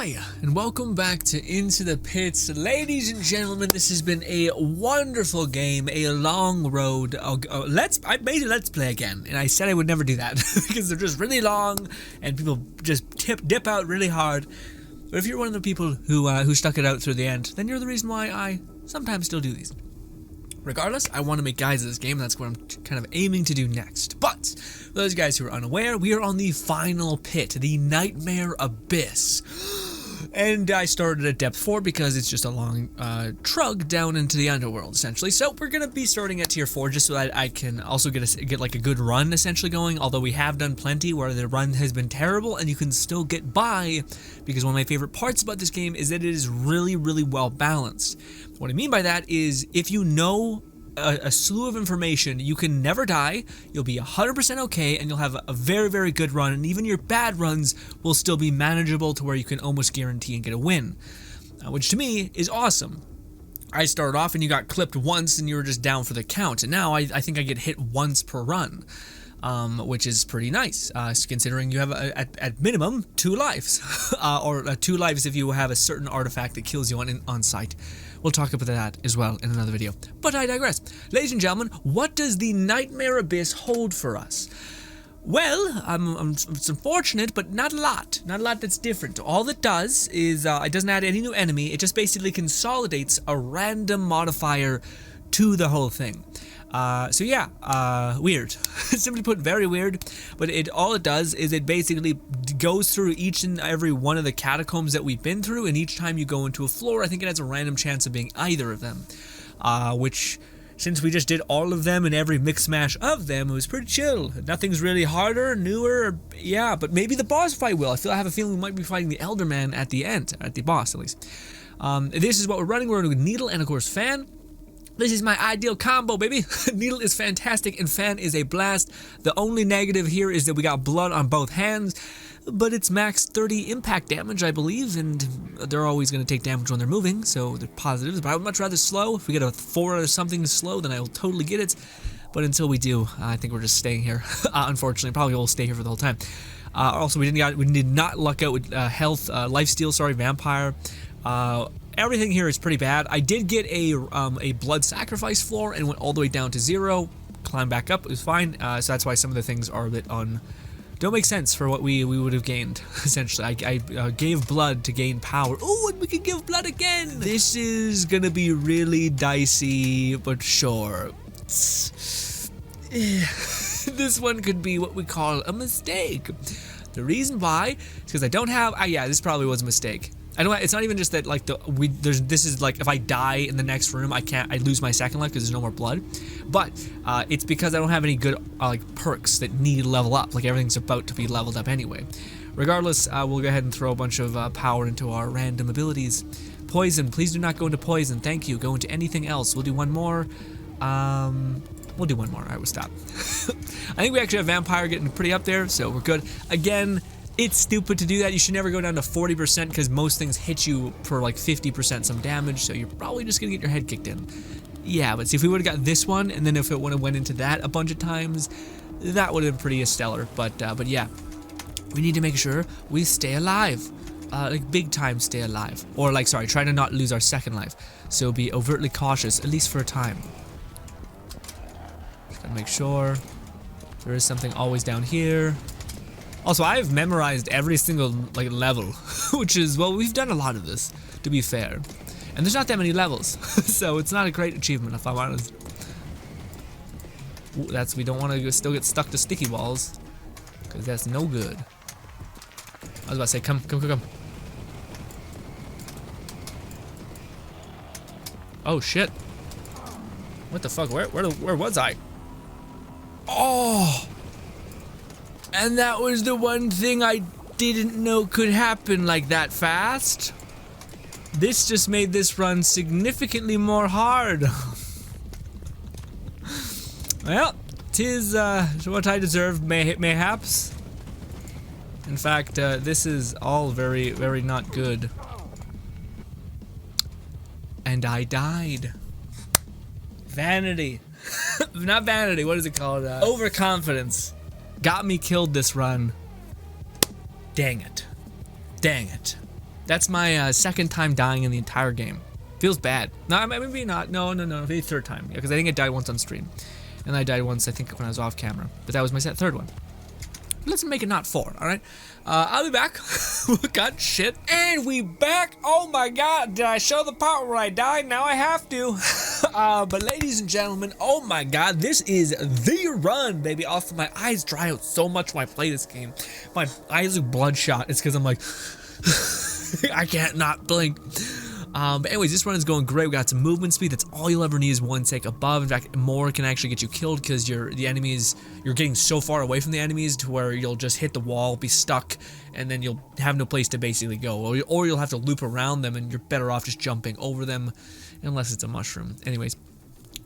Hi, and welcome back to Into the Pits. Ladies and gentlemen, this has been a wonderful game, a long road. I made a Let's Play again, and I said I would never do that because they're just really long, and people just dip out really hard. But if you're one of the people who stuck it out through the end, then you're the reason why I sometimes still do these. Regardless, I want to make guides of this game, and that's what I'm kind of aiming to do next. But, for those guys who are unaware, we are on the final pit, the Nightmare Abyss. And I started at depth 4 because it's just a long trug down into the underworld, essentially. So we're going to be starting at tier 4 just so that I can also get like a good run, essentially, going. Although we have done plenty where the run has been terrible and you can still get by, because one of my favorite parts about this game is that it is really, really well balanced. What I mean by that is if you know a slew of information, you can never die, you'll be 100% okay, and you'll have a very, very good run, and even your bad runs will still be manageable to where you can almost guarantee and get a win, which to me is awesome. I started off and you got clipped once and you were just down for the count, and now I think I get hit once per run, which is pretty nice, considering you have at minimum 2 lives, or 2 lives if you have a certain artifact that kills you on sight. We'll talk about that as well in another video. But I digress. Ladies and gentlemen, what does the Nightmare Abyss hold for us? Well, it's unfortunate, but not a lot. Not a lot that's different. All it does is, it doesn't add any new enemy. It just basically consolidates a random modifier to the whole thing. So yeah, weird. Simply put, very weird. But all it does is it basically goes through each and every one of the catacombs that we've been through, and each time you go into a floor, I think it has a random chance of being either of them. Which, since we just did all of them and every mix mash of them, it was pretty chill. Nothing's really harder, newer, yeah, but maybe the boss fight will. I have a feeling we might be fighting the Alderman at the end, at the boss at least. This is what we're running. We're running with Needle and of course Fan. This is my ideal combo, baby. Needle is fantastic and Fan is a blast. The only negative here is that we got blood on both hands, but it's max 30 impact damage, I believe, and they're always going to take damage when they're moving, so they're positives. But I would much rather slow. If we get a 4 or something slow, then I'll totally get it. But until we do, I think we're just staying here. Unfortunately, probably will stay here for the whole time. Also, we did not luck out with health, lifesteal, vampire. Everything here is pretty bad. I did get a blood sacrifice floor and went all the way down to 0. Climbed back up, it was fine. So that's why some of the things are a bit don't make sense for what we would have gained, essentially. I gave blood to gain power. Oh, and we can give blood again! This is gonna be really dicey, but sure. This one could be what we call a mistake. The reason why is because I don't have... yeah, this probably was a mistake. It's not even just that like this is like if I die in the next room I lose my second life because there's no more blood, but it's because I don't have any good like perks that need level up. Like everything's about to be leveled up anyway. Regardless, we'll go ahead and throw a bunch of power into our random abilities. Poison, please do not go into poison. Thank you. Go into anything else. We'll do one more. We'll do one more. Alright, we'll stop. I think we actually have vampire getting pretty up there, so we're good. Again, it's stupid to do that. You should never go down to 40% because most things hit you for like 50% some damage, so you're probably just gonna get your head kicked in. Yeah, but see, if we would have got this one, and then if it would have went into that a bunch of times, that would have been pretty stellar. But yeah, we need to make sure we stay alive. Like big time stay alive. Or like, sorry, try to not lose our second life. So be overtly cautious, at least for a time. Just gotta make sure. There is something always down here. Also, I've memorized every single like level, which is, well, we've done a lot of this, to be fair. And there's not that many levels, so it's not a great achievement, if I'm honest. Ooh, we don't want to still get stuck to sticky walls, because that's no good. I was about to say, come. Oh, shit. What the fuck, where was I? Oh! And that was the one thing I didn't know could happen like that fast. This just made this run significantly more hard. Well, 'tis what I deserve, mayhaps. In fact, this is all very, very not good. And I died. Vanity. Not vanity, what is it called? Overconfidence. Got me killed this run. Dang it. Dang it. That's my second time dying in the entire game. Feels bad. No, maybe not. No, maybe third time. Yeah, because I think I died once on stream. And I died once, I think, when I was off camera. But that was my third one. Let's make it not 4, alright? I'll be back. God, shit. And we back. Oh my god, did I show the part where I died? Now I have to. But ladies and gentlemen, oh my god, this is the run, baby. Also, my eyes dry out so much when I play this game. My eyes look bloodshot. It's because I'm like, I can't not blink. But anyways, this run is going great. We got some movement speed. That's all you'll ever need is 1 tick above. In fact, more can actually get you killed because you're getting so far away from the enemies to where you'll just hit the wall, be stuck, and then you'll have no place to basically go. Or you'll have to loop around them, and you're better off just jumping over them, unless it's a mushroom. Anyways,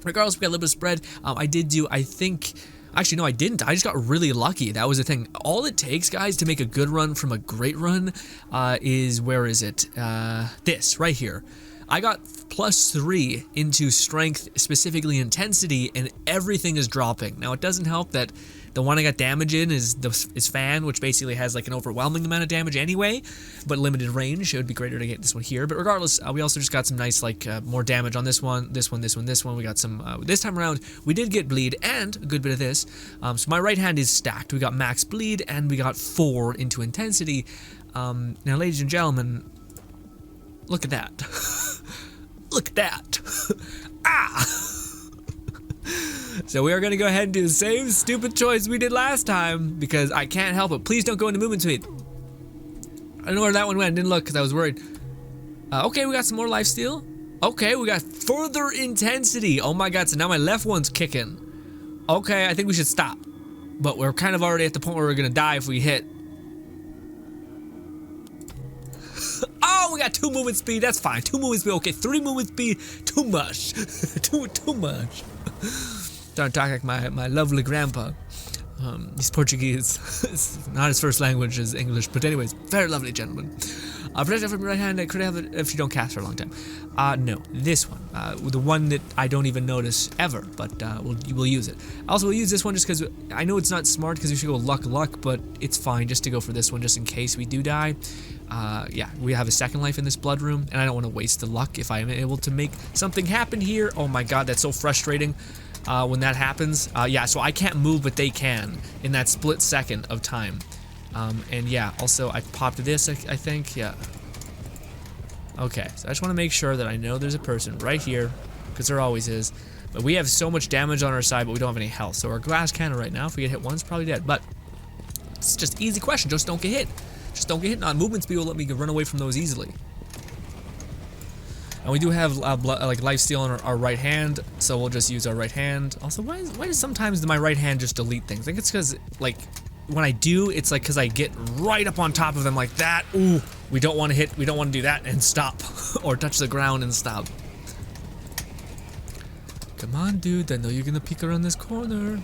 regardless, we got a little bit of spread. Actually, no, I didn't. I just got really lucky. That was the thing. All it takes, guys, to make a good run from a great run is, where is it? This, right here. I got +3 into strength, specifically intensity, and everything is dropping. Now, it doesn't help that the one I got damage in is fan, which basically has like an overwhelming amount of damage anyway, but limited range. It would be greater to get this one here. But regardless, we also just got some nice more damage on this one. We got some, this time around, we did get bleed and a good bit of this. So my right hand is stacked. We got max bleed and we got 4 into intensity. Now, ladies and gentlemen, look at that. Look at that. Ah! So we are going to go ahead and do the same stupid choice we did last time because I can't help it. Please don't go into movement speed. I don't know where that one went. Didn't look because I was worried. Okay, we got some more lifesteal. Okay, we got further intensity. Oh my god, so now my left one's kicking. Okay, I think we should stop. But we're kind of already at the point where we're going to die if we hit. Oh, we got 2 movement speed. That's fine. 2 movement speed. Okay, 3 movement speed. Too much. too much. Don't talk like my lovely grandpa. He's Portuguese. It's not his first language is English, but anyways, very lovely gentleman. Protect from your right hand. Could have it if you don't cast for a long time. No, this one, the one that I don't even notice ever, but we'll use it. Also, we'll use this one just because I know it's not smart because we should go luck, but it's fine just to go for this one just in case we do die. Yeah, we have a second life in this blood room, and I don't want to waste the luck if I am able to make something happen here. Oh my god, that's so frustrating when that happens. Yeah, so I can't move, but they can in that split second of time. And yeah, also I popped this, I think, yeah. Okay, so I just want to make sure that I know there's a person right here, because there always is. But we have so much damage on our side, but we don't have any health. So our glass cannon right now, if we get hit once, probably dead. But it's just easy question, just don't get hit. Just don't get hit. Not movement speed will let me run away from those easily. And we do have like lifesteal on our right hand, so we'll just use our right hand. Also, why does sometimes my right hand just delete things? I think it's because like when I do, it's like because I get right up on top of them like that. Ooh, we don't want to hit. We don't want to do that and stop, or touch the ground and stop. Come on, dude. I know you're gonna peek around this corner.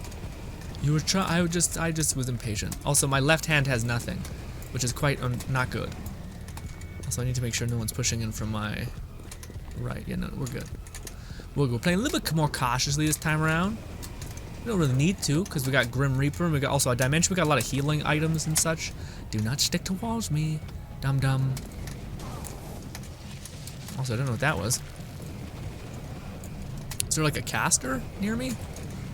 You were I just was impatient. Also, my left hand has nothing, which is quite not good. Also, I need to make sure no one's pushing in from my right. Yeah, no, we're good. We'll go playing a little bit more cautiously this time around. We don't really need to, because we got Grim Reaper, and we got also a dimension. We got a lot of healing items and such. Do not stick to walls, me. Dum-dum. Also, I don't know what that was. Is there like a caster near me?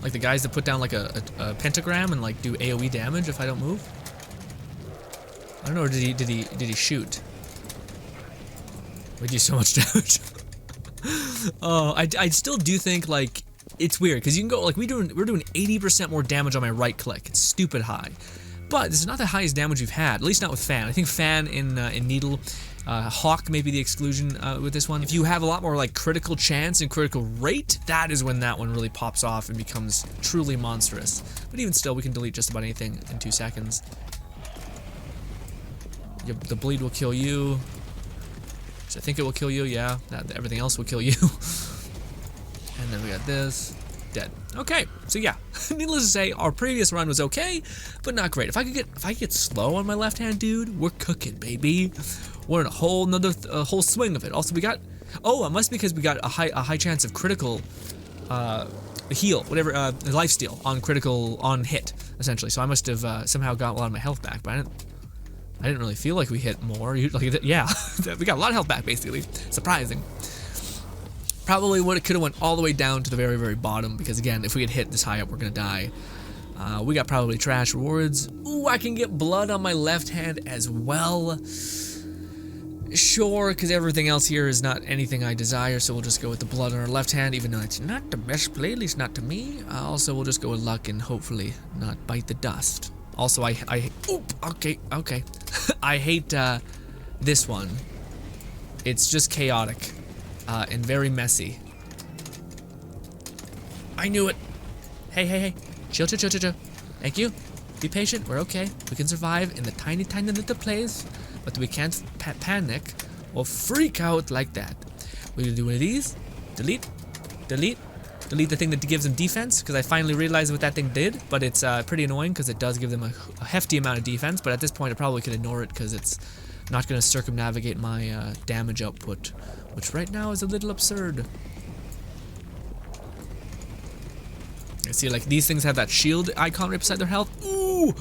Like the guys that put down like a pentagram and like do AoE damage if I don't move? I don't know, or did he shoot? We do so much damage. Oh, I still do think like it's weird because you can go like we're doing 80% more damage on my right click. It's stupid high, but this is not the highest damage we've had. At least not with Fan. I think Fan in Needle, Hawk may be the exclusion with this one. If you have a lot more like critical chance and critical rate, that is when that one really pops off and becomes truly monstrous. But even still, we can delete just about anything in 2 seconds. The bleed will kill you. So I think it will kill you, yeah. Everything else will kill you. And then we got this. Dead. Okay, so yeah. Needless to say, our previous run was okay, but not great. If I could get slow on my left hand, dude, we're cooking, baby. We're in a whole whole swing of it. Also, we got it must be because we got a high chance of critical heal, whatever, lifesteal on critical on hit, essentially. So I must have somehow got a lot of my health back, but I didn't really feel like we hit more. Yeah, we got a lot of health back, basically. Surprising. Probably could have went all the way down to the very, very bottom, because again, if we had hit this high up, we're gonna die. We got probably trash rewards. Ooh, I can get blood on my left hand as well. Sure, because everything else here is not anything I desire, so we'll just go with the blood on our left hand, even though it's not the best play, at least not to me. Also, we'll just go with luck and hopefully not bite the dust. Also, oop, okay. I hate this one. It's just chaotic and very messy. I knew it. Hey. Chill. Thank you. Be patient, we're okay. We can survive in the tiny little place. But we can't panic or freak out like that. We're gonna do one of these. Delete the thing that gives them defense, because I finally realized what that thing did. But it's pretty annoying because it does give them a hefty amount of defense. But at this point, I probably can ignore it because it's not gonna circumnavigate my damage output, which right now is a little absurd. I see, like, these things have that shield icon right beside their health. Ooh!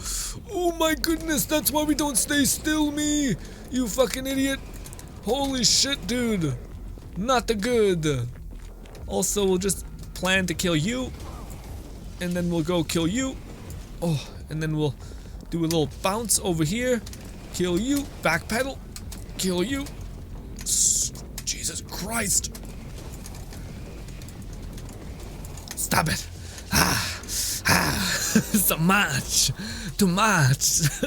Oh my goodness, that's why we don't stay still, me! You fucking idiot! Holy shit, dude! Not the good! Also, we'll just plan to kill you, and then we'll go kill you. Oh, and then we'll do a little bounce over here. Kill you, backpedal, kill you. Jesus Christ! Stop it! Too much.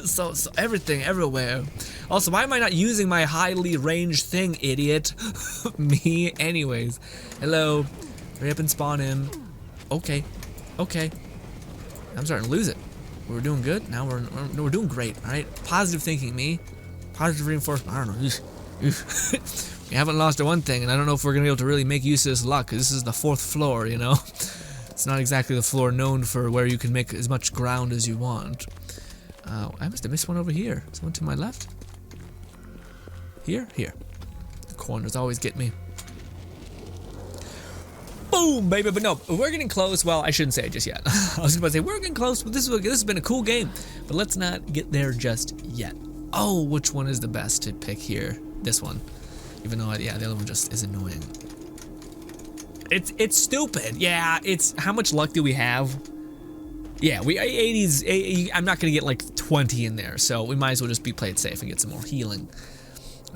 So everything, everywhere. Also, why am I not using my highly ranged thing, idiot? Me, anyways. Hello. Hurry up and spawn in. Okay. I'm starting to lose it. We were doing good. Now we're doing great. All right. Positive thinking, me. Positive reinforcement. I don't know. We haven't lost our one thing, and I don't know if we're gonna be able to really make use of this luck, because this is the 4th floor, you know. It's not exactly the floor known for where you can make as much ground as you want. I must have missed one over here. Is one to my left? Here? The corners always get me. Boom, baby. But no, we're getting close. Well, I shouldn't say it just yet. I was about to say, we're getting close, but this has been a cool game. But let's not get there just yet. Oh, which one is the best to pick here? This one. Even though, yeah, the other one just is annoying. It's stupid. Yeah, it's how much luck do we have? Yeah, 80s. I'm not gonna get like 20 in there, so we might as well just be played safe and get some more healing,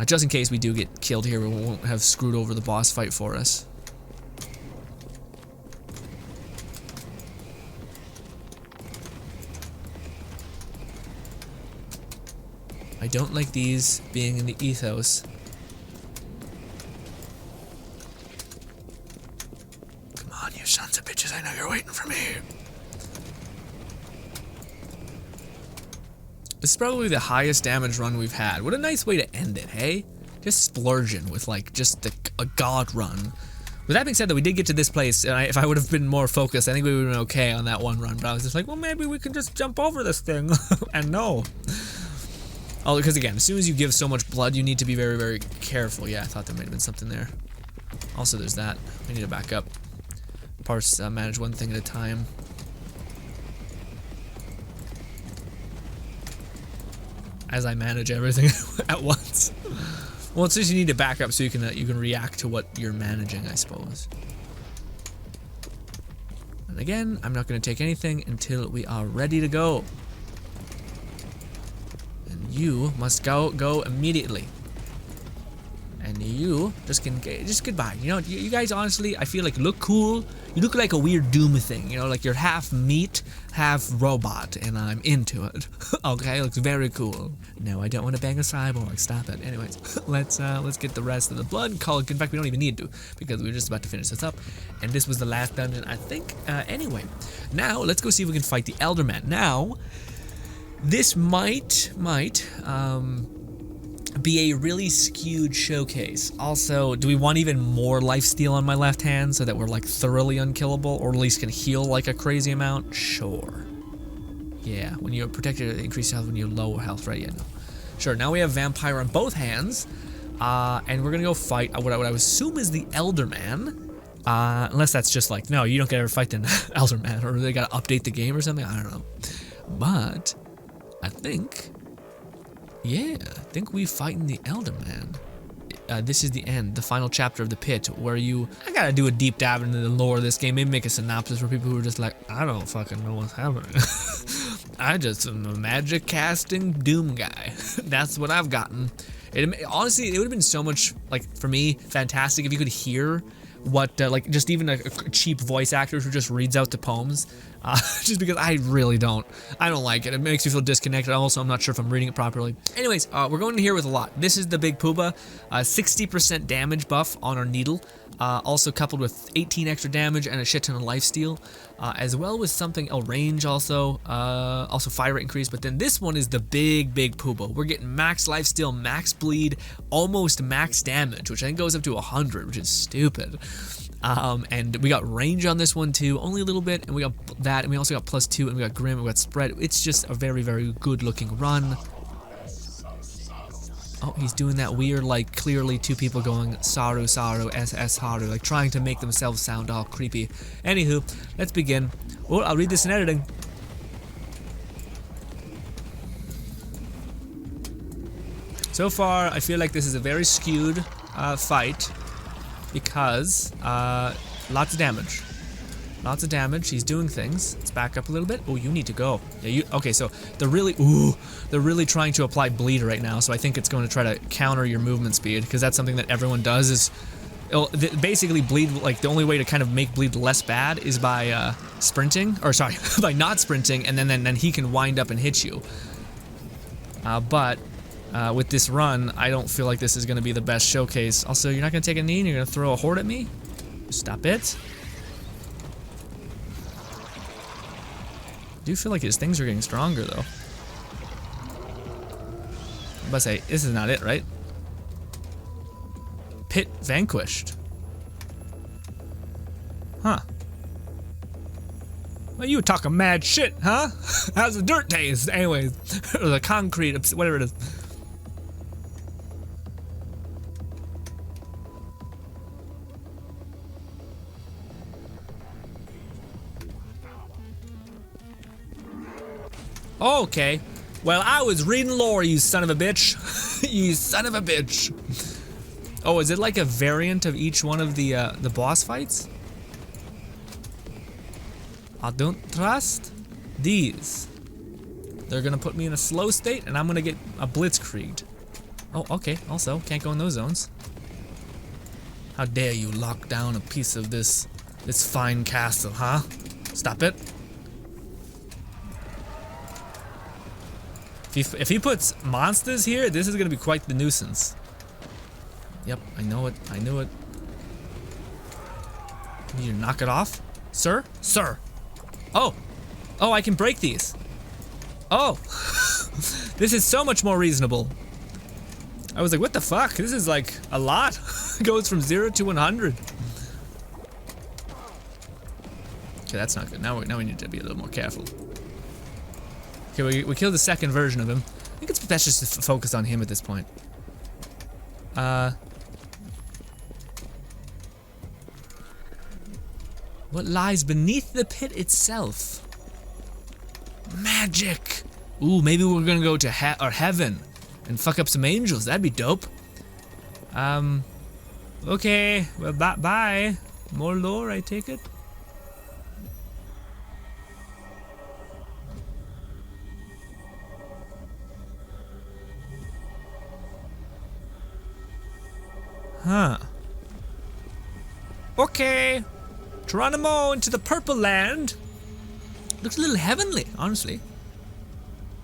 just in case we do get killed here. We won't have screwed over the boss fight for us. I don't like these being in the ethos. Sons of bitches, I know you're waiting for me. This is probably the highest damage run we've had. What a nice way to end it, hey? Just splurging with like just a god run. With that being said, though, we did get to this place, and if I would have been more focused, I think we would have been okay on that one run. But I was just like, well, maybe we can just jump over this thing. And no. Oh, because again, as soon as you give so much blood, you need to be very, very careful. Yeah, I thought there might have been something there. Also, there's that. We need to back up. Manage one thing at a time. As I manage everything at once. Well, it's just you need to back up so you can react to what you're managing, I suppose. And again, I'm not going to take anything until we are ready to go. And you must go immediately. And you just goodbye. You know, you guys honestly, I feel like look cool. You look like a weird Doom thing. You know, like you're half meat, half robot, and I'm into it. Okay, looks very cool. No, I don't want to bang a cyborg. Stop it. Anyways, let's get the rest of the blood. Call it. In fact, we don't even need to because we're just about to finish this up. And this was the last dungeon, I think. Anyway, now let's go see if we can fight the Alderman. Now, this might be a really skewed showcase. Also, do we want even more lifesteal on my left hand so that we're like thoroughly unkillable, or at least can heal like a crazy amount? Sure. Yeah, when you're protected, increase health when you're low health, right? Yeah, no. Sure, now we have vampire on both hands, and we're gonna go fight what I would assume is the Alderman. Unless that's just like, no, you don't get to ever fight the Alderman, or they gotta update the game or something, I don't know. But I think, Yeah, I think we fighting the Alderman. This is the end, the final chapter of the pit, where I gotta do a deep dive into the lore of this game, maybe make a synopsis for people who are just like, I don't fucking know what's happening. I just am a magic casting Doom guy. That's what I've gotten. Honestly, it would have been so much, like, for me, fantastic if you could hear what, like, just even a cheap voice actor who just reads out the poems, just because I really don't like it. It makes me feel disconnected. Also, I'm not sure if I'm reading it properly. Anyways, we're going in here with a lot. This is the Big Pooba, 60% damage buff on our needle, also coupled with 18 extra damage and a shit ton of lifesteal, as well as something, range also fire rate increase, but then this one is the big Pooba. We're getting max lifesteal, max bleed, almost max damage, which I think goes up to 100, which is stupid. And we got range on this one too, only a little bit, and we got that, and we also got +2, and we got Grinn, and we got spread. It's just a very, very good looking run. Oh, he's doing that weird, like, clearly two people going Saru, SS Haru, like trying to make themselves sound all creepy. Anywho, let's begin. Oh, I'll read this in editing. So far, I feel like this is a very skewed fight because lots of damage. Lots of damage. He's doing things. Let's back up a little bit. Oh, you need to go. Yeah, okay, so they're really trying to apply bleed right now, so I think it's going to try to counter your movement speed, because that's something that everyone does is basically bleed, like the only way to kind of make bleed less bad is by sprinting, or sorry, by not sprinting, and then he can wind up and hit you. But with this run, I don't feel like this is going to be the best showcase. Also, you're not going to take a knee and you're going to throw a horde at me? Stop it. I do feel like his things are getting stronger, though. I'm about to say, this is not it, right? Pit vanquished. Huh. Well, you talking mad shit, huh? How's the dirt taste? Anyways, or the concrete, whatever it is. Okay. Well, I was reading lore, you son of a bitch. You son of a bitch. Oh, is it like a variant of each one of the boss fights? I don't trust these. They're gonna put me in a slow state, and I'm gonna get a blitzkrieged. Oh, okay. Also, can't go in those zones. How dare you lock down a piece of this fine castle, huh? Stop it. If he puts monsters here, this is gonna be quite the nuisance. Yep, I know it. I knew it. You need to knock it off, sir? Sir. Oh, I can break these. Oh, this is so much more reasonable. I was like, what the fuck? This is like a lot. It goes from 0 to 100. Okay, that's not good. Now we need to be a little more careful. Okay, we killed the second version of him. I think it's best just to focus on him at this point. What lies beneath the pit itself? Magic! Ooh, maybe we're gonna go to heaven and fuck up some angels. That'd be dope. Okay, well, bye. More lore, I take it? Huh. Okay. Geronimo into the purple land. Looks a little heavenly, honestly.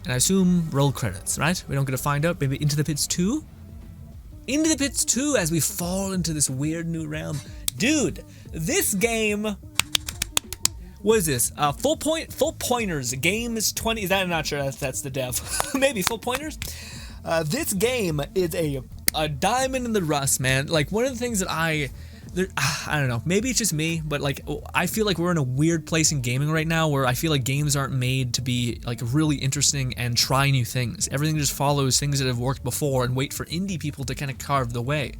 And I assume roll credits, right? We don't get to find out. Maybe Into the Pits 2? Into the Pits 2 as we fall into this weird new realm. Dude, this game... What is this? Full pointers. Game is 20. Is that? I'm not sure. That's the dev. Maybe full pointers. This game is a diamond in the rough, man. Like, one of the things that I don't know, maybe it's just me, but like, I feel like we're in a weird place in gaming right now where I feel like games aren't made to be like really interesting and try new things. Everything just follows things that have worked before and wait for indie people to kind of carve the way.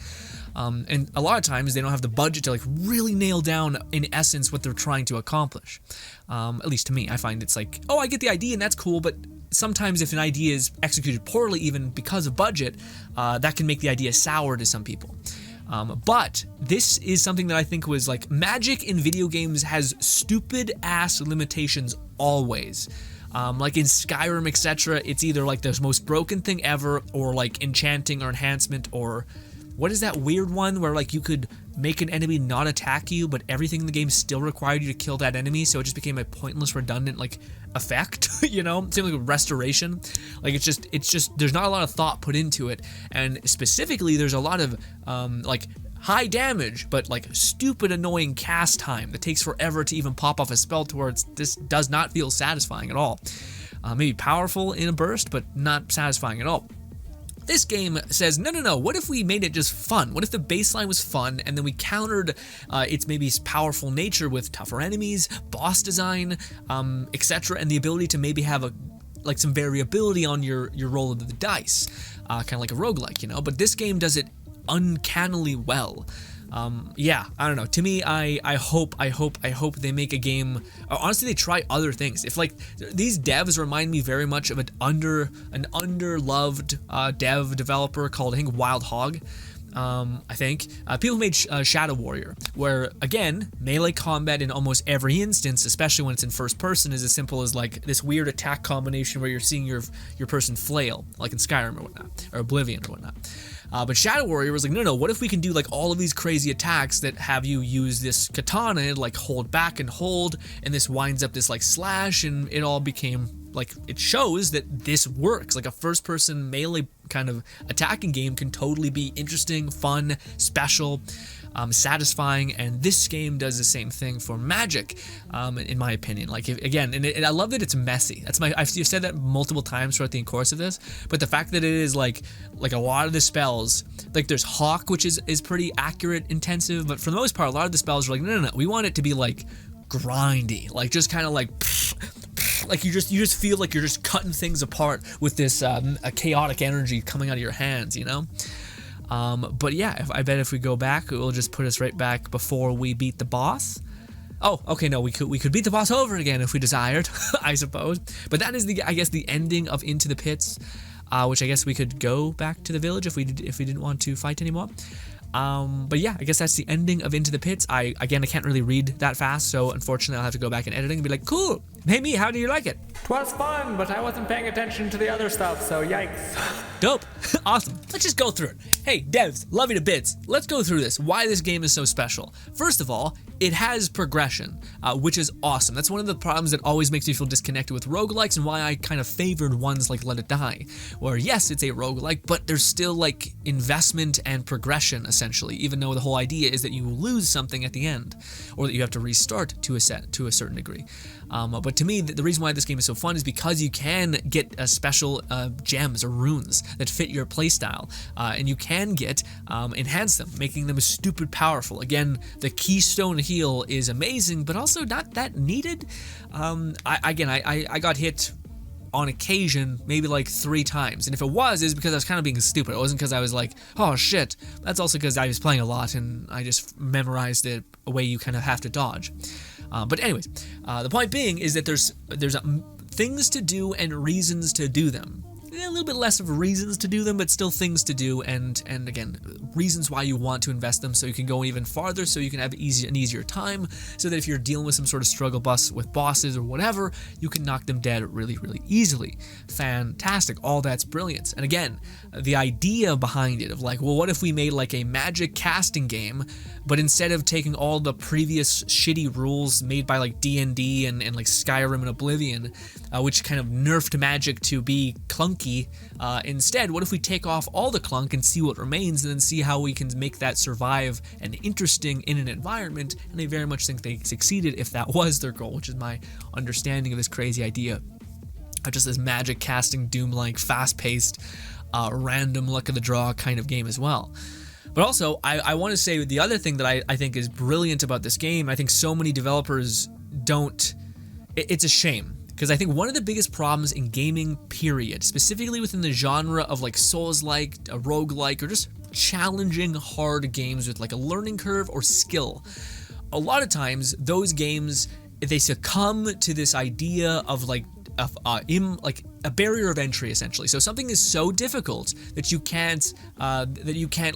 And a lot of times they don't have the budget to like really nail down in essence what they're trying to accomplish. At least to me, I find it's like, oh, I get the idea and that's cool, but sometimes if an idea is executed poorly, even because of budget, that can make the idea sour to some people. But this is something that I think was like, magic in video games has stupid ass limitations always. Like in Skyrim, etc., it's either like the most broken thing ever, or like enchanting or enhancement, or what is that weird one where like you could make an enemy not attack you, but everything in the game still required you to kill that enemy, so it just became a pointless, redundant like effect, you know? Same like with restoration. Like it's just there's not a lot of thought put into it, and specifically there's a lot of like high damage, but like stupid annoying cast time that takes forever to even pop off a spell to where this does not feel satisfying at all. Maybe powerful in a burst, but not satisfying at all. This game says, no, what if we made it just fun? What if the baseline was fun, and then we countered its maybe powerful nature with tougher enemies, boss design, etc., and the ability to maybe have like some variability on your roll of the dice, kind of like a roguelike, you know? But this game does it uncannily well. Yeah, I don't know. To me, I hope they make a game. Honestly, they try other things. If like these devs remind me very much of an underloved developer called, I think, Wild Hog. I think people made Shadow Warrior, where again melee combat in almost every instance, especially when it's in first person, is as simple as like this weird attack combination where you're seeing your person flail, like in Skyrim or whatnot, or Oblivion or whatnot. But Shadow Warrior was like, no, what if we can do like all of these crazy attacks that have you use this katana and like hold back and hold, and this winds up this like slash, and it all became like, it shows that this works. Like a first person melee kind of attacking game can totally be interesting, fun, special, satisfying, and this game does the same thing for magic, in my opinion. Like, again, and I love that it's messy. I've said that multiple times throughout the course of this, but the fact that it is like a lot of the spells, like there's Hawk, which is pretty accurate, intensive, but for the most part, a lot of the spells are like, no, we want it to be like grindy, like just kind of like you just feel like you're just cutting things apart with this a chaotic energy coming out of your hands, you know? But yeah, I bet if we go back, it will just put us right back before we beat the boss. Oh, okay, no, we could beat the boss over again if we desired, I suppose. But that is I guess the ending of Into the Pits, which I guess we could go back to the village if we didn't want to fight anymore. But yeah, I guess that's the ending of Into the Pits. I can't really read that fast, so unfortunately I'll have to go back in editing and be like, cool, hey me, how do you like it? 'Twas fun, but I wasn't paying attention to the other stuff, so yikes. Dope. Awesome. Let's just go through it. Hey, devs, love you to bits. Let's go through this. Why this game is so special. First of all, it has progression, which is awesome. That's one of the problems that always makes me feel disconnected with roguelikes, and why I kind of favored ones like Let It Die, where yes, it's a roguelike, but there's still like investment and progression, essentially, even though the whole idea is that you lose something at the end, or that you have to restart to a certain degree. But to me, the reason why this game is so fun is because you can get special gems or runes that fit your playstyle, and you can get enhance them, making them stupid powerful. Again, the Keystone Heal is amazing, but also not that needed. I got hit on occasion maybe like 3 times, and if it was, it's because I was kind of being stupid. It wasn't because I was like, oh shit. That's also because I was playing a lot and I just memorized it a way you kind of have to dodge. But anyways, the point being is that there's things to do and reasons to do them. A little bit less of reasons to do them, but still things to do, and again, reasons why you want to invest them, so you can go even farther, so you can have an easier time, so that if you're dealing with some sort of struggle bus with bosses or whatever, you can knock them dead really, really easily. Fantastic. All that's brilliant. And again, the idea behind it of like, well, what if we made like a magic casting game, but instead of taking all the previous shitty rules made by like D&D and like Skyrim and Oblivion, which kind of nerfed magic to be clunky, instead, what if we take off all the clunk and see what remains, and then see how we can make that survive and interesting in an environment? And I very much think they succeeded if that was their goal, which is my understanding of this crazy idea of just this magic casting Doom-like, fast-paced, random luck of the draw kind of game as well. But also, I want to say the other thing that I think is brilliant about this game, I think so many developers don't, it's a shame. Because I think one of the biggest problems in gaming, period, specifically within the genre of like Souls-like, a roguelike, or just challenging, hard games with like a learning curve or skill, a lot of times those games, they succumb to this idea of like like a barrier of entry essentially. So something is so difficult that you can't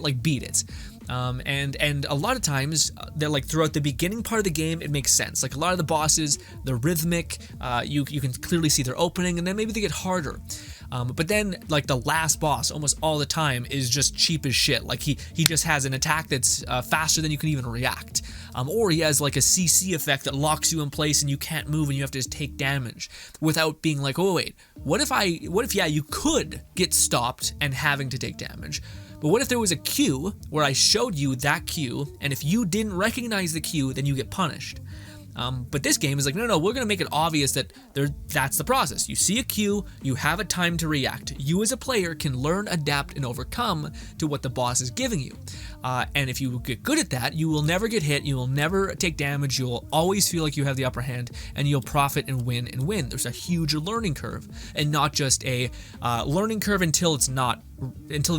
like beat it. And a lot of times they're like throughout the beginning part of the game, it makes sense. Like a lot of the bosses, they're rhythmic. You can clearly see their opening, and then maybe they get harder. But then like the last boss almost all the time is just cheap as shit. Like he just has an attack that's faster than you can even react. Or he has like a CC effect that locks you in place and you can't move and you have to just take damage without being like, oh wait, what if you could get stopped and having to take damage? But what if there was a cue where I showed you that cue, and if you didn't recognize the cue, then you get punished? But this game is like, no, we're going to make it obvious that that's the process. You see a cue, you have a time to react. You as a player can learn, adapt, and overcome to what the boss is giving you. And if you get good at that, you will never get hit, you will never take damage, you will always feel like you have the upper hand, and you'll profit and win and win. There's a huge learning curve, and not just a learning curve until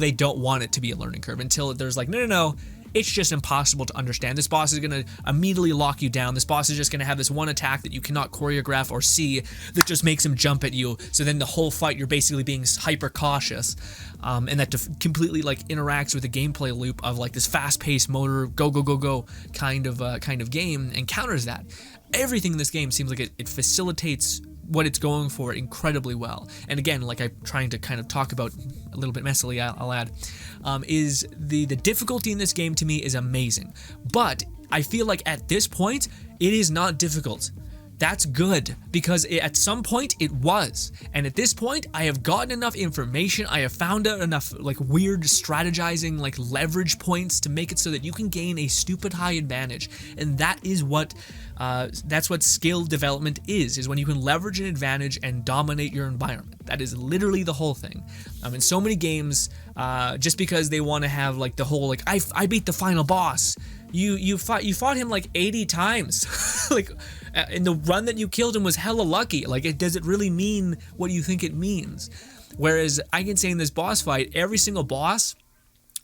they don't want it to be a learning curve, until there's like, no, it's just impossible to understand. This boss is going to immediately lock you down. This boss is just going to have this one attack that you cannot choreograph or see that just makes him jump at you. So then the whole fight, you're basically being hyper cautious. And that completely like interacts with the gameplay loop of like this fast-paced motor, go kind of game, and counters that. Everything in this game seems like it facilitates what it's going for incredibly well. And again, like I'm trying to kind of talk about a little bit messily, I'll add, is the difficulty in this game to me is amazing. But I feel like at this point, it is not difficult. That's good, because at some point it was. And at this point, I have gotten enough information, I have found out enough like weird strategizing, like leverage points to make it so that you can gain a stupid high advantage. And that is what skill development is when you can leverage an advantage and dominate your environment. That is literally the whole thing. In so many games, just because they want to have like the whole like I beat the final boss. You fought him like 80 times. Like and the run that you killed him was hella lucky. Like does it really mean what you think it means? Whereas I can say in this boss fight, every single boss,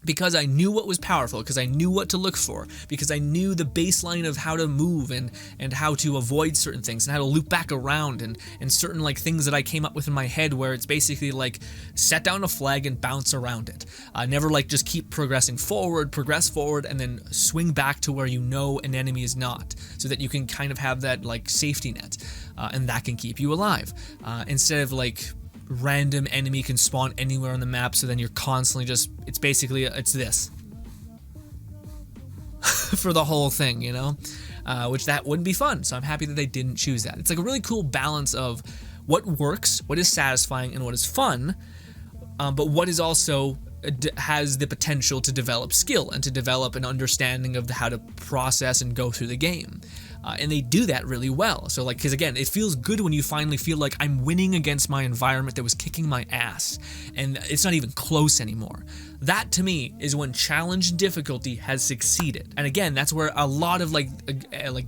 because I knew what was powerful, because I knew what to look for, because I knew the baseline of how to move and how to avoid certain things and how to loop back around and certain like things that I came up with in my head where it's basically like set down a flag and bounce around it. Never like just keep progress forward and then swing back to where you know an enemy is not, so that you can kind of have that like safety net, and that can keep you alive. Instead of like random enemy can spawn anywhere on the map, so then you're constantly just, it's this for the whole thing, you know, which that wouldn't be fun. So I'm happy that they didn't choose that. It's like a really cool balance of what works, what is satisfying, and what is fun, but what is also has the potential to develop skill and to develop an understanding of how to process and go through the game. And they do that really well. So like, because again, it feels good when you finally feel like I'm winning against my environment that was kicking my ass, and it's not even close anymore. That to me is when challenge and difficulty has succeeded. And again, that's where a lot of like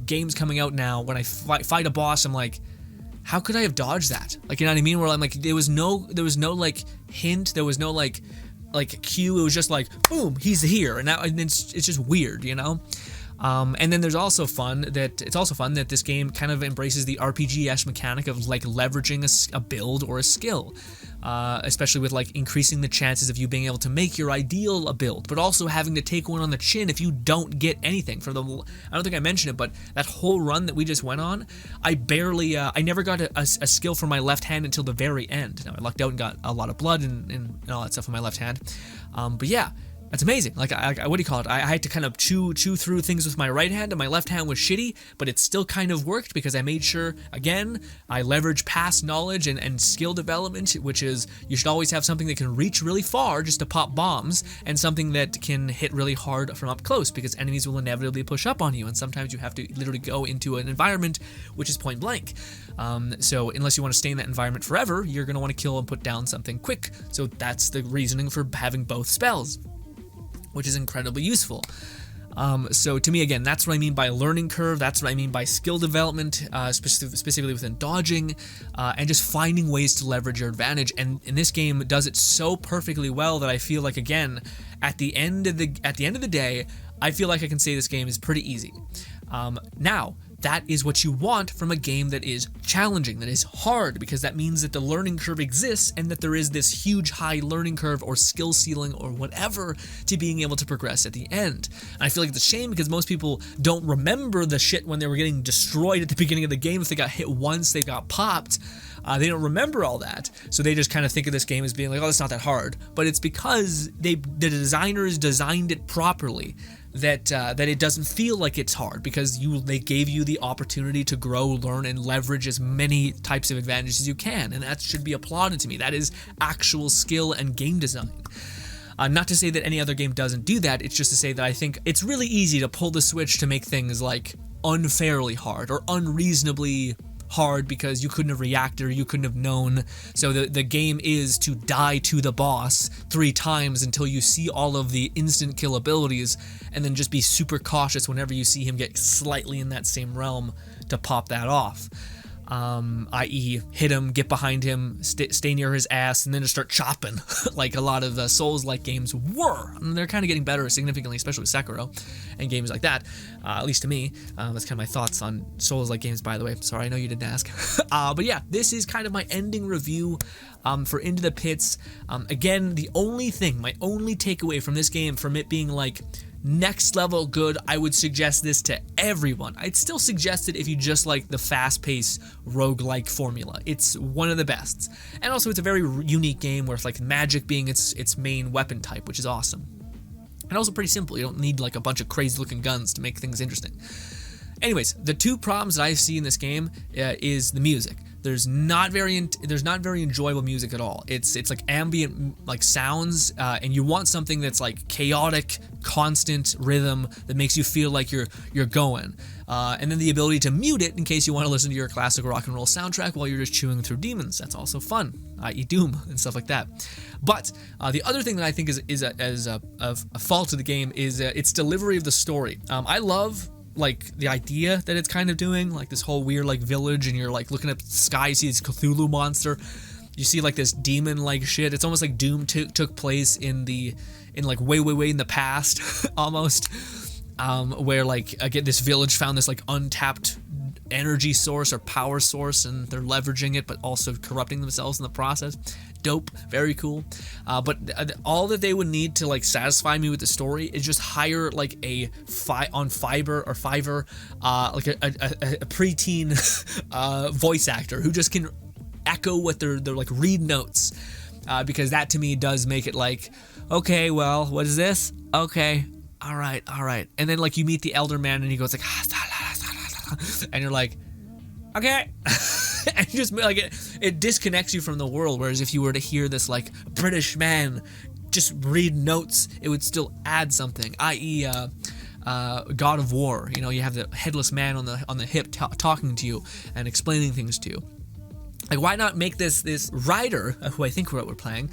games coming out now, when I fight a boss, I'm like, how could I have dodged that? Like, you know what I mean? Where I'm like, there was no like hint, there was no like cue. It was just like, boom, he's here, and it's just weird, you know. And then there's also fun that this game kind of embraces the RPG-esque mechanic of like leveraging a build or a skill, especially with like increasing the chances of you being able to make your ideal a build, but also having to take one on the chin if you don't get anything. I don't think I mentioned it, but that whole run that we just went on, I never got a skill for my left hand until the very end. Now I lucked out and got a lot of blood and all that stuff on my left hand, but yeah. That's amazing. Like, what do you call it? I had to kind of chew through things with my right hand, and my left hand was shitty, but it still kind of worked because I made sure, again, I leverage past knowledge and skill development, which is you should always have something that can reach really far just to pop bombs, and something that can hit really hard from up close, because enemies will inevitably push up on you, and sometimes you have to literally go into an environment which is point blank. So unless you want to stay in that environment forever, you're going to want to kill and put down something quick. So that's the reasoning for having both spells, which is incredibly useful. So to me, again, that's what I mean by learning curve. That's what I mean by skill development, specifically within dodging, and just finding ways to leverage your advantage. And in this game, it does it so perfectly well that I feel like, again, at the end of the day, I feel like I can say this game is pretty easy. Now, that is what you want from a game that is challenging, that is hard, because that means that the learning curve exists and that there is this huge high learning curve or skill ceiling or whatever to being able to progress at the end. And I feel like it's a shame because most people don't remember the shit when they were getting destroyed at the beginning of the game. If they got hit once, they got popped. They don't remember all that, so they just kind of think of this game as being like, oh, it's not that hard. But it's because the designers designed it properly that it doesn't feel like it's hard, because they gave you the opportunity to grow, learn, and leverage as many types of advantages as you can, and that should be applauded to me. That is actual skill and game design. Not to say that any other game doesn't do that, it's just to say that I think it's really easy to pull the switch to make things like unfairly hard or unreasonably hard because you couldn't have reacted or you couldn't have known. So the game is to die to the boss 3 times until you see all of the instant kill abilities, and then just be super cautious whenever you see him get slightly in that same realm to pop that off. I.e. hit him, get behind him, stay near his ass, and then just start chopping like a lot of the Souls-like games were. And they're kind of getting better significantly, especially with Sekiro and games like that, at least to me. That's kind of my thoughts on Souls-like games, by the way. Sorry, I know you didn't ask. But yeah, this is kind of my ending review for Into the Pits. Again, my only takeaway from this game, from it being like next level good, I would suggest this to everyone. I'd still suggest it if you just like the fast-paced roguelike formula. It's one of the best. And also it's a very unique game where it's like magic being its main weapon type, which is awesome. And also pretty simple. You don't need like a bunch of crazy looking guns to make things interesting. Anyways, the 2 problems that I see in this game is the music. There's not very enjoyable music at all. It's like ambient like sounds, and you want something that's like chaotic, constant rhythm that makes you feel like you're going. And then the ability to mute it in case you want to listen to your classic rock and roll soundtrack while you're just chewing through demons. That's also fun, i.e. Doom and stuff like that. But the other thing that I think is a fault of the game is its delivery of the story. I love like the idea that it's kind of doing, like this whole weird like village, and you're like looking up the sky, you see this Cthulhu monster, you see like this demon like shit. It's almost like Doom took place in like way in the past almost, where like again this village found this like untapped energy source or power source, and they're leveraging it but also corrupting themselves in the process. Dope, very cool. But all that they would need to like satisfy me with the story is just hire like on Fiverr like a preteen voice actor who just can echo what they're like read notes, because that to me does make it like, okay, well, what is this? Okay, all right, and then like you meet the Alderman and he goes like, and you're like, okay. And just like it disconnects you from the world. Whereas if you were to hear this like British man just read notes, it would still add something. I.e., God of War. You know, you have the headless man on the hip talking to you and explaining things to you. Like, why not make this Ryder, who I think we're playing,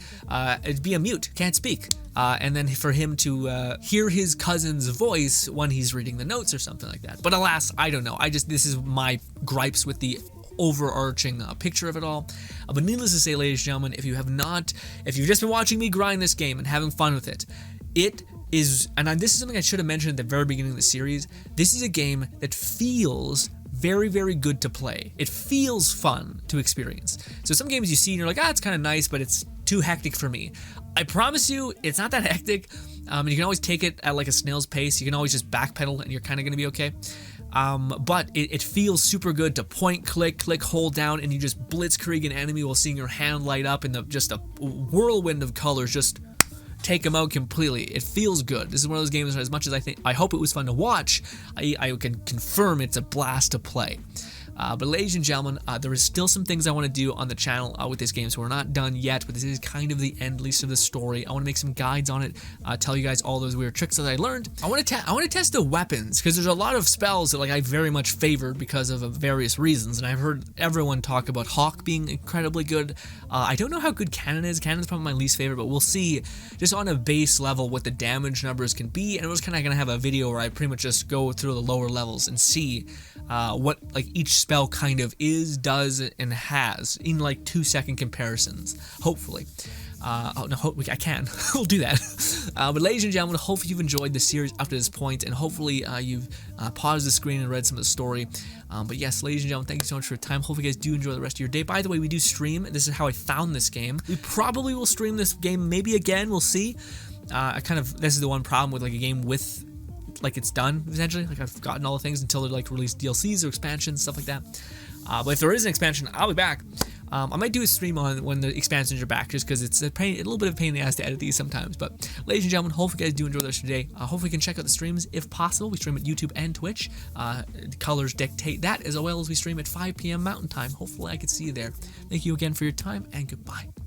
be a mute, can't speak, and then for him to hear his cousin's voice when he's reading the notes or something like that. But alas, I don't know. This is my gripes with the overarching picture of it all. But needless to say, ladies and gentlemen, if you've just been watching me grind this game and having fun with it, it is, and this is something I should have mentioned at the very beginning of the series, this is a game that feels very, very good to play. It feels fun to experience. So some games you see and you're like, it's kind of nice, but it's too hectic for me. I promise you, it's not that hectic. You can always take it at like a snail's pace. You can always just backpedal and you're kind of going to be okay. But it feels super good to point, click, hold down, and you just blitzkrieg an enemy while seeing your hand light up in just a whirlwind of colors, just take them out completely. It feels good. This is one of those games, as much as I hope it was fun to watch, I can confirm it's a blast to play. But ladies and gentlemen, there is still some things I want to do on the channel with this game, so we're not done yet, but this is kind of the end, least of the story. I want to make some guides on it, tell you guys all those weird tricks that I learned. I want to test the weapons, because there's a lot of spells that like I very much favored because of various reasons, and I've heard everyone talk about Hawk being incredibly good. I don't know how good Cannon is. Cannon's probably my least favorite, but we'll see just on a base level what the damage numbers can be, and we're just kind of going to have a video where I pretty much just go through the lower levels and see what like each spell kind of is, does, and has in like 2-second comparisons, hopefully. Oh no, I can. We'll do that. But ladies and gentlemen, hopefully you've enjoyed the series up to this point, and hopefully you've paused the screen and read some of the story. But yes, ladies and gentlemen, thank you so much for your time. Hopefully you guys do enjoy the rest of your day. By the way, we do stream. This is how I found this game. We probably will stream this game maybe again. We'll see. This is the one problem with like a game with like it's done essentially. Like I've gotten all the things until they're like release DLCs or expansions, stuff like that. But if there is an expansion, I'll be back. I might do a stream on when the expansions are back, just because it's a little bit of a pain in the ass to edit these sometimes. But ladies and gentlemen, hopefully you guys do enjoy the rest of your day. Hopefully you can check out the streams if possible. We stream at YouTube and Twitch. The colors dictate that, as well as we stream at 5 p.m. Mountain Time. Hopefully I can see you there. Thank you again for your time, and goodbye.